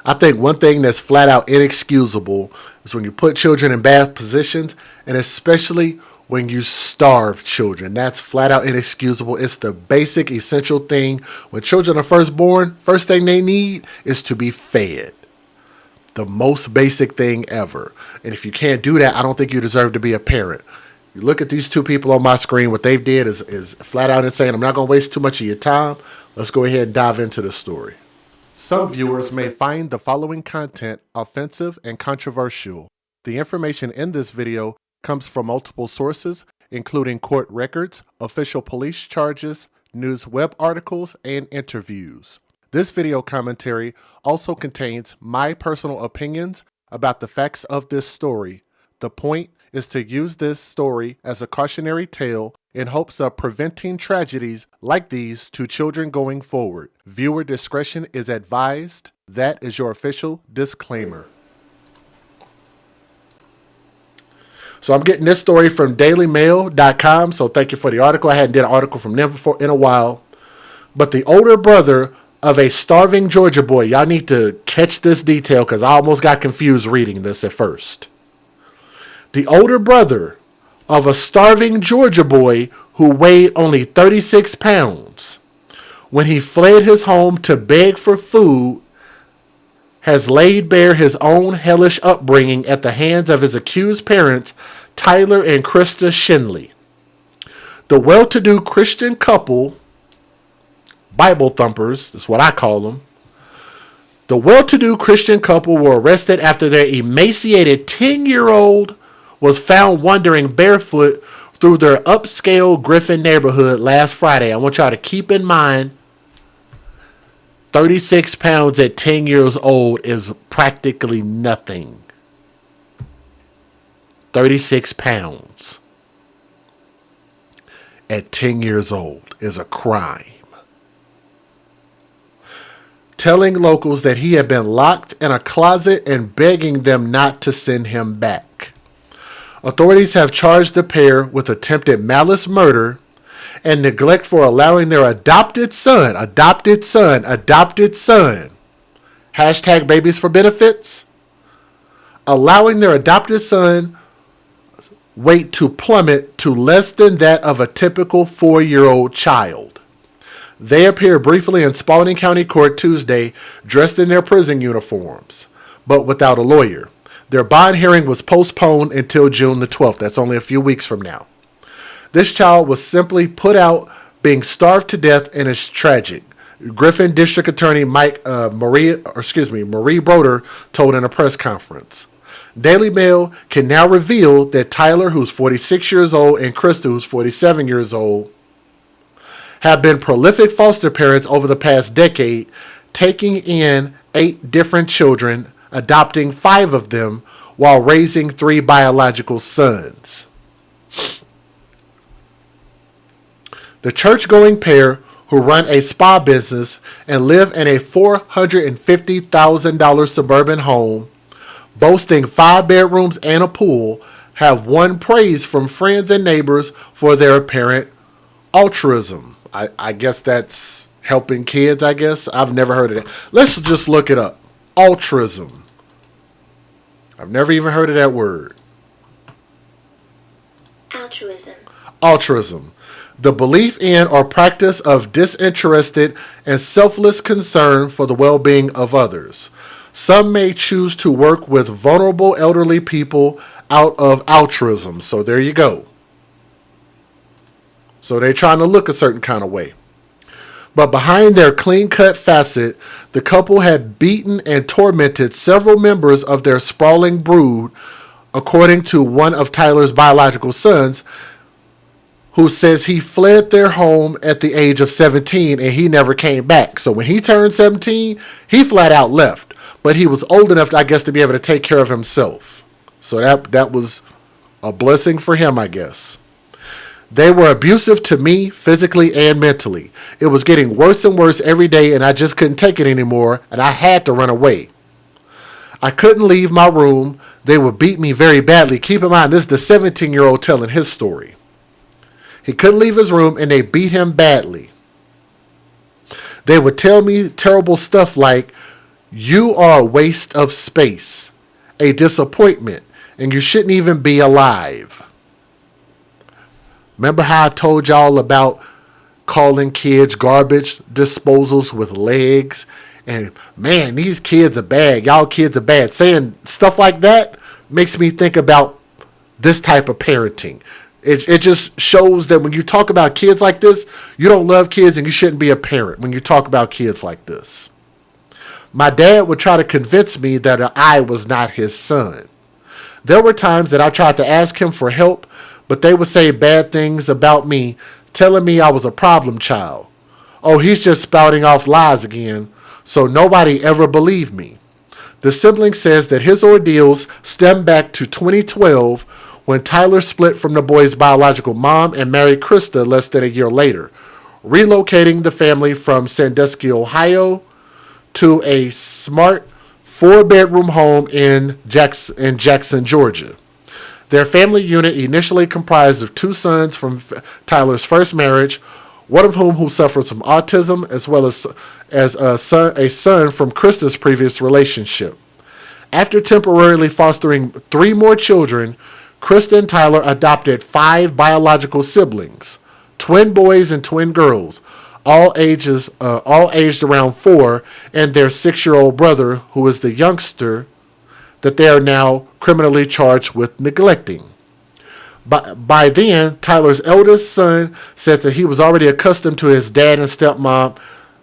I think one thing that's flat out inexcusable is when you put children in bad positions, and especially when you starve children. That's flat out inexcusable. It's the basic, essential thing. When children are first born, first thing they need is to be fed. The most basic thing ever. And if you can't do that, I don't think you deserve to be a parent. You look at these two people on my screen, what they've did is flat out insane. I'm not going to waste too much of your time. Let's go ahead and dive into the story. Some viewers may find the following content offensive and controversial. The information in this video comes from multiple sources, including court records, official police charges, news web articles, and interviews. This video commentary also contains my personal opinions about the facts of this story. The point is to use this story as a cautionary tale in hopes of preventing tragedies like these to children going forward. Viewer discretion is advised. That is your official disclaimer. So I'm getting this story from dailymail.com, so thank you for the article. I hadn't did an article from them before in a while. But the older brother of a starving Georgia boy, y'all need to catch this detail because I almost got confused reading this at first. The older brother of a starving Georgia boy who weighed only 36 pounds when he fled his home to beg for food has laid bare his own hellish upbringing at the hands of his accused parents, Tyler and Krista Shinley. The well-to-do Christian couple, Bible thumpers, that's what I call them. The well-to-do Christian couple were arrested after their emaciated 10-year-old was found wandering barefoot through their upscale Griffin neighborhood last Friday. I want y'all to keep in mind, 36 pounds at 10 years old is practically nothing. 36 pounds at 10 years old is a crime. Telling locals that he had been locked in a closet and begging them not to send him back. Authorities have charged the pair with attempted malice murder and neglect for allowing their adopted son, hashtag babies for benefits, allowing their adopted son weight to plummet to less than that of a typical 4-year-old child. They appeared briefly in Spalding County Court Tuesday dressed in their prison uniforms, but without a lawyer. Their bond hearing was postponed until June the 12th. That's only a few weeks from now. This child was simply put out being starved to death and is tragic. Griffin District Attorney Marie Broder told in a press conference. Daily Mail can now reveal that Tyler, who's 46 years old, and Krista, who's 47 years old, have been prolific foster parents over the past decade, taking in 8 different children, adopting 5 of them, while raising 3 biological sons. The church-going pair, who run a spa business and live in a $450,000 suburban home, boasting 5 bedrooms and a pool, have won praise from friends and neighbors for their apparent altruism. I guess that's helping kids, I guess. I've never heard of that. Let's just look it up. Altruism. I've never even heard of that word. Altruism. Altruism. The belief in or practice of disinterested and selfless concern for the well-being of others. Some may choose to work with vulnerable elderly people out of altruism. So there you go. So they're trying to look a certain kind of way. But behind their clean-cut facet, the couple had beaten and tormented several members of their sprawling brood, according to one of Tyler's biological sons, who says he fled their home at the age of 17 and he never came back. So when he turned 17, he flat out left. But he was old enough, I guess, to be able to take care of himself. So that was a blessing for him, I guess. They were abusive to me physically and mentally. It was getting worse and worse every day, and I just couldn't take it anymore, and I had to run away. I couldn't leave my room. They would beat me very badly. Keep in mind, this is the 17-year-old telling his story. He couldn't leave his room, and they beat him badly. They would tell me terrible stuff like, You are a waste of space, a disappointment, and you shouldn't even be alive. Remember how I told y'all about calling kids garbage disposals with legs? And man, these kids are bad. Y'all kids are bad. Saying stuff like that makes me think about this type of parenting. It just shows that when you talk about kids like this, you don't love kids and you shouldn't be a parent when you talk about kids like this. My dad would try to convince me that I was not his son. There were times that I tried to ask him for help, but they would say bad things about me, telling me I was a problem child. Oh, he's just spouting off lies again, so nobody ever believed me. The sibling says that his ordeals stem back to 2012 when Tyler split from the boy's biological mom and married Krista less than a year later, relocating the family from Sandusky, Ohio to a smart 4-bedroom home in Jackson, Georgia. Their family unit initially comprised of 2 sons from Tyler's first marriage, one of whom suffers from autism, as well as a son from Krista's previous relationship. After temporarily fostering 3 more children, Krista and Tyler adopted 5 biological siblings, twin boys and twin girls, all aged around 4, and their 6-year-old brother, who is the youngster that they are now criminally charged with neglecting. By then, Tyler's eldest son said that he was already accustomed to his dad and stepmom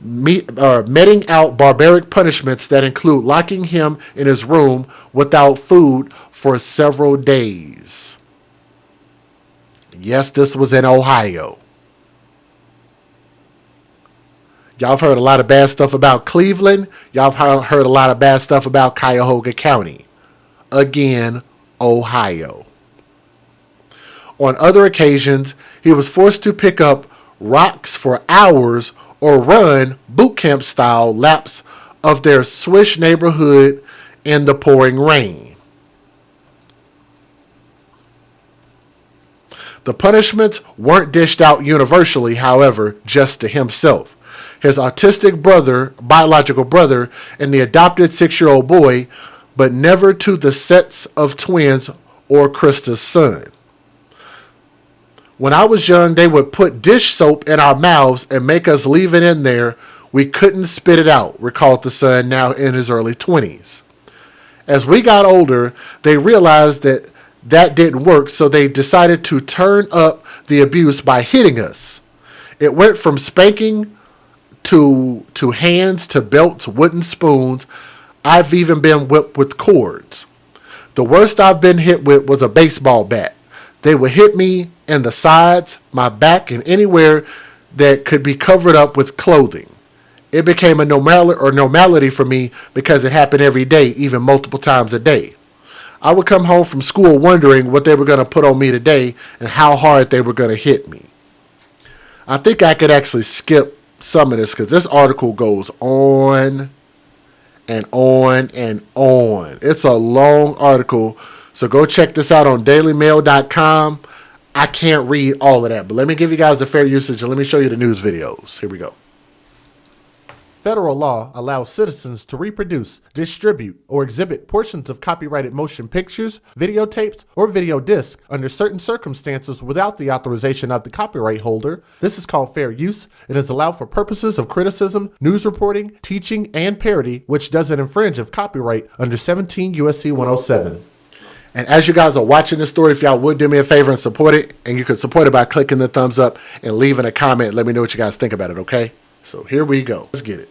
meting out barbaric punishments that include locking him in his room without food for several days. Yes, this was in Ohio. Y'all have heard a lot of bad stuff about Cleveland. Y'all have heard a lot of bad stuff about Cuyahoga County. Again, Ohio. On other occasions, he was forced to pick up rocks for hours or run boot camp style laps of their Swish neighborhood in the pouring rain. The punishments weren't dished out universally, however, just to himself, his autistic brother, biological brother, and the adopted 6-year-old boy, but never to the sets of twins or Krista's son. When I was young, they would put dish soap in our mouths and make us leave it in there. We couldn't spit it out, recalled the son, now in his early 20s. As we got older, they realized that didn't work, so they decided to turn up the abuse by hitting us. It went from spanking to hands to belts, wooden spoons. I've even been whipped with cords. The worst I've been hit with was a baseball bat. They would hit me in the sides, my back, and anywhere that could be covered up with clothing. It became a normality for me because it happened every day, even multiple times a day. I would come home from school wondering what they were going to put on me today and how hard they were going to hit me. I think I could actually skip some of this because this article goes on and on and on. It's a long article, so go check this out on dailymail.com. I can't read all of that, but let me give you guys the fair usage and let me show you the news videos. Here we go. Federal law allows citizens to reproduce, distribute, or exhibit portions of copyrighted motion pictures, videotapes, or video discs under certain circumstances without the authorization of the copyright holder. This is called fair use. It is allowed for purposes of criticism, news reporting, teaching, and parody, which doesn't infringe of copyright under 17 U.S.C. 107. And as you guys are watching this story, if y'all would do me a favor and support it, and you could support it by clicking the thumbs up and leaving a comment. Let me know what you guys think about it, okay? So here we go. Let's get it.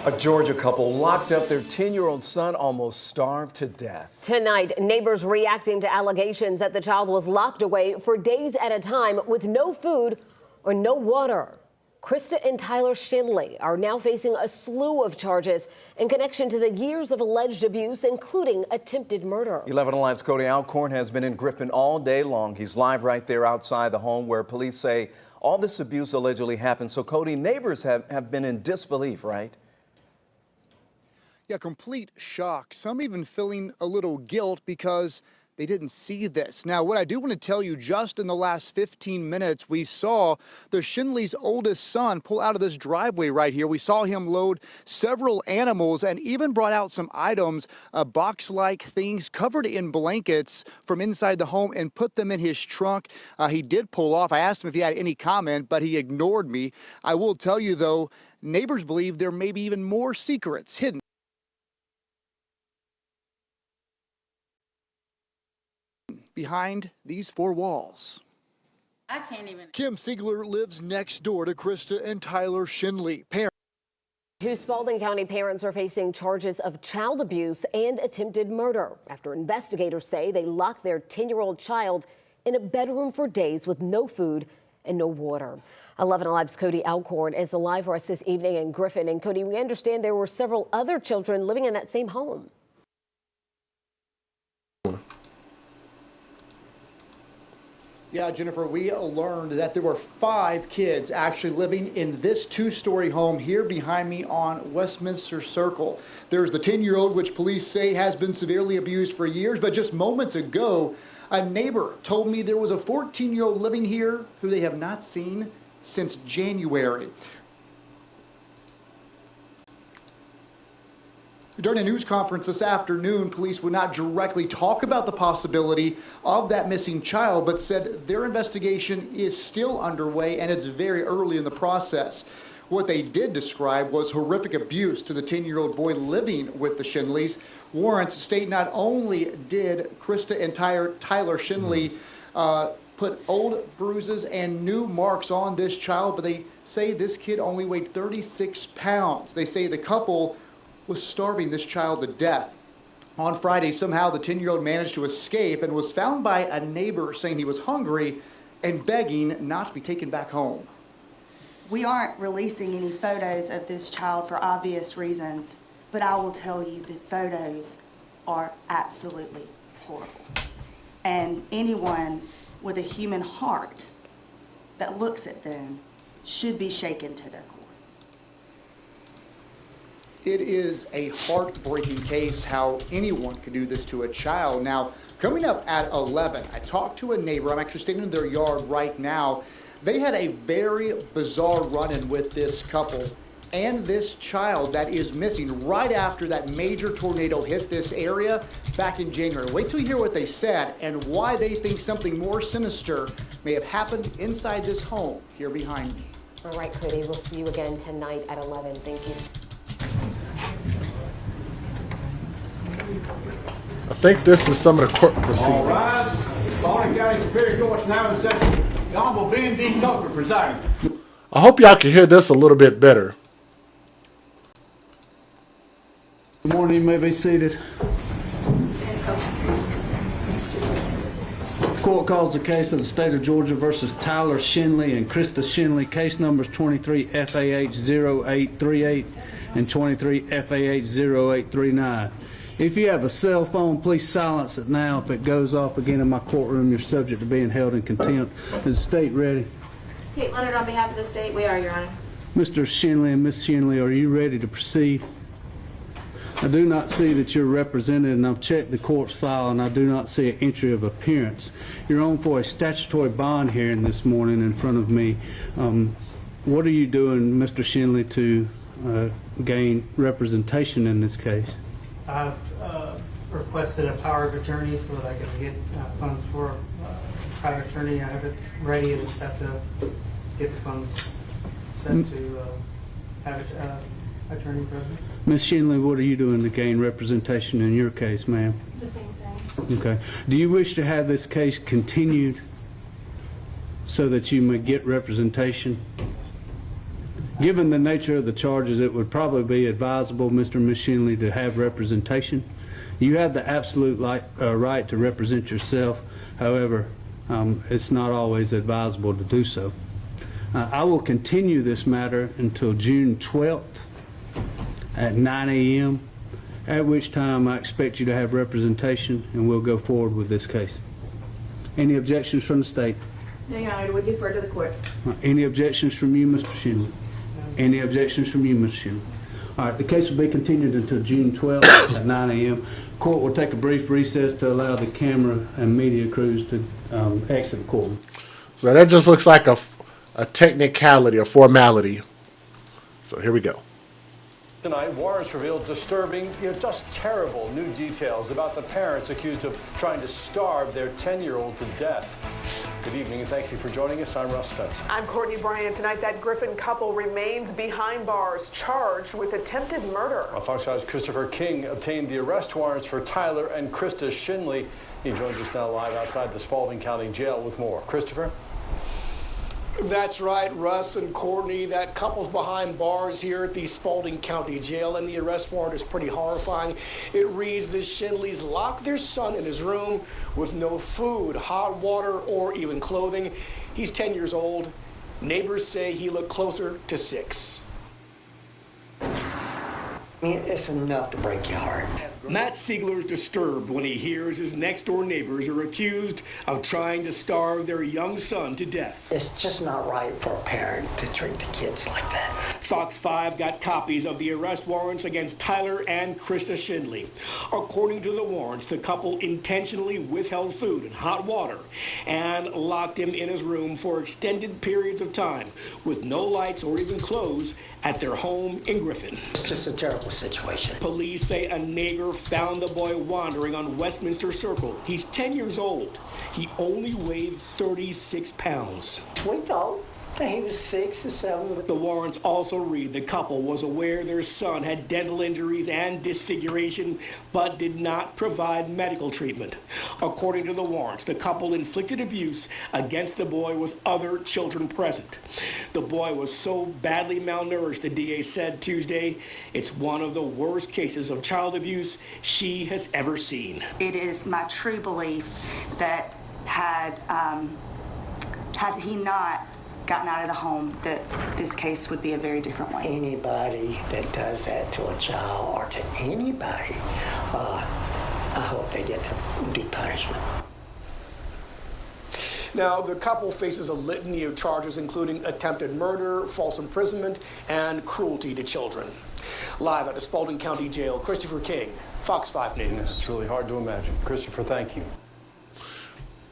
A Georgia couple locked up their 10-year-old son, almost starved to death. Tonight, neighbors reacting to allegations that the child was locked away for days at a time with no food or no water. Krista and Tyler Shinley are now facing a slew of charges in connection to the years of alleged abuse, including attempted murder. 11 Alive's Cody Alcorn has been in Griffin all day long. He's live right there outside the home where police say all this abuse allegedly happened. So, Cody, neighbors have been in disbelief, right? Yeah, complete shock. Some even feeling a little guilt because they didn't see this. Now, what I do want to tell you, just in the last 15 minutes, we saw the Shinley's oldest son pull out of this driveway right here. We saw him load several animals and even brought out some items, box-like things covered in blankets from inside the home, and put them in his trunk. He did pull off. I asked him if he had any comment, but he ignored me. I will tell you, though, neighbors believe there may be even more secrets hidden behind these four walls. I can't even. Kim Siegler lives next door to Krista and Tyler Shinley. Two Spalding County parents are facing charges of child abuse and attempted murder after investigators say they locked their 10-year-old child in a bedroom for days with no food and no water. 11 Alive's Cody Alcorn is live for us this evening in Griffin. And Cody, we understand there were several other children living in that same home. Yeah, Jennifer, we learned that there were 5 kids actually living in this 2-story home here behind me on Westminster Circle. There's the 10-year-old, which police say has been severely abused for years, but just moments ago, a neighbor told me there was a 14-year-old living here who they have not seen since January. During a news conference this afternoon, police would not directly talk about the possibility of that missing child, but said their investigation is still underway and it's very early in the process. What they did describe was horrific abuse to the 10-year-old boy living with the Shinleys. Warrants state not only did Krista and Tyler Shinley put old bruises and new marks on this child, but they say this kid only weighed 36 pounds. They say the couple was starving this child to death. On Friday, somehow the 10-year-old managed to escape and was found by a neighbor saying he was hungry and begging not to be taken back home. We aren't releasing any photos of this child for obvious reasons, but I will tell you the photos are absolutely horrible. And anyone with a human heart that looks at them should be shaken to their core. It is a heartbreaking case how anyone could do this to a child. Now, coming up at 11, I talked to a neighbor. I'm actually standing in their yard right now. They had a very bizarre run-in with this couple and this child that is missing right after that major tornado hit this area back in January. Wait till you hear what they said and why they think something more sinister may have happened inside this home here behind me. All right, Cody, we'll see you again tonight at 11. Thank you. I think this is some of the court proceedings. All right. Spalding County Superior Court's now in session. The Honorable Ben D. Coker presiding. I hope y'all can hear this a little bit better. Good morning, you may be seated. Court calls the case of the state of Georgia versus Tyler Shinley and Krista Shinley, case numbers 23 FAH 0838 and 23 FAH 0839. If you have a cell phone, please silence it now. If it goes off again in my courtroom, you're subject to being held in contempt. Is the state ready? Kate Leonard on behalf of the state. We are, Your Honor. Mr. Shinley and Ms. Shinley, are you ready to proceed? I do not see that you're represented, and I've checked the court's file, and I do not see an entry of appearance. You're on for a statutory bond hearing this morning in front of me. What are you doing, Mr. Shinley, to gain representation in this case? I've requested a power of attorney so that I can get funds for a private attorney. I have it ready. I just have to get the funds sent to have an attorney present. Ms. Shinley, what are you doing to gain representation in your case, ma'am? The same thing. Okay. Do you wish to have this case continued so that you may get representation? Given the nature of the charges, it would probably be advisable, Mr. and Ms. Shinley, to have representation. You have the absolute right to represent yourself. However, it's not always advisable to do so. I will continue this matter until June 12th at 9 a.m., at which time I expect you to have representation, and we'll go forward with this case. Any objections from the state? No, Your Honor. We defer to the court. Any objections from you, Mr. Shinley? Any objections from you, Ms. Shinley? All right, the case will be continued until June 12th at 9 a.m. Court will take a brief recess to allow the camera and media crews to exit the courtroom. So that just looks like a technicality, a formality. So here we go. Tonight, warrants revealed disturbing, just terrible new details about the parents accused of trying to starve their 10-year-old to death. Good evening and thank you for joining us. I'm Russ Spencer. I'm Courtney Bryant. Tonight, that Griffin couple remains behind bars, charged with attempted murder. Fox 5's Christopher King obtained the arrest warrants for Tyler and Krista Shinley. He joins us now live outside the Spalding County Jail with more. Christopher? That's right, Russ and Courtney. That couple's behind bars here at the Spalding County Jail, and the arrest warrant is pretty horrifying. It reads the Shinleys locked their son in his room with no food, hot water, or even clothing. He's 10 years old. Neighbors say he looked closer to 6. It's enough to break your heart. Matt Siegler is disturbed when he hears his next-door neighbors are accused of trying to starve their young son to death. It's just not right for a parent to treat the kids like that. Fox 5 got copies of the arrest warrants against Tyler and Krista Shinley. According to the warrants, the couple intentionally withheld food and hot water and locked him in his room for extended periods of time with no lights or even clothes at their home in Griffin. It's just a terrible situation. Police say a neighbor found the boy wandering on Westminster Circle. He's 10 years old. He only weighed 36 pounds. We thought that he was 6 or 7. The warrants also read the couple was aware their son had dental injuries and disfiguration, but did not provide medical treatment. According to the warrants, the couple inflicted abuse against the boy with other children present. The boy was so badly malnourished, the DA said Tuesday, it's one of the worst cases of child abuse she has ever seen. It is my true belief that had he not gotten out of the home, that this case would be a very different way. Anybody that does that to a child or to anybody, I hope they get to do punishment. Now, the couple faces a litany of charges, including attempted murder, false imprisonment, and cruelty to children. Live at the Spalding County Jail, Christopher King, Fox 5 News. It's really hard to imagine. Christopher, thank you.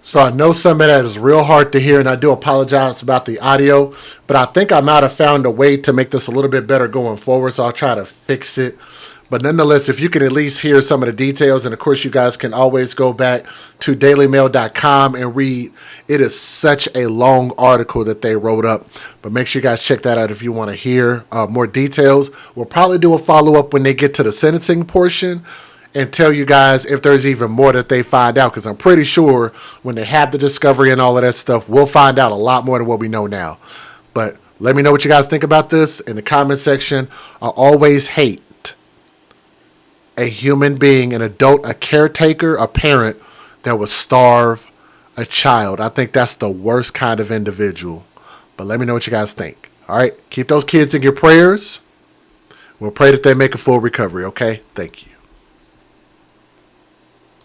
So I know some of that is real hard to hear, and I do apologize about the audio, but I think I might have found a way to make this a little bit better going forward, so I'll try to fix it. But nonetheless, if you can at least hear some of the details, and of course you guys can always go back to dailymail.com and read. It is such a long article that they wrote up, but make sure you guys check that out if you want to hear more details. We'll probably do a follow-up when they get to the sentencing portion and tell you guys if there's even more that they find out, because I'm pretty sure when they have the discovery and all of that stuff, we'll find out a lot more than what we know now. But let me know what you guys think about this in the comment section. I always hate a human being, an adult, a caretaker, a parent that would starve a child. I think that's the worst kind of individual. But let me know what you guys think. All right, keep those kids in your prayers. We'll pray that they make a full recovery, okay? Thank you.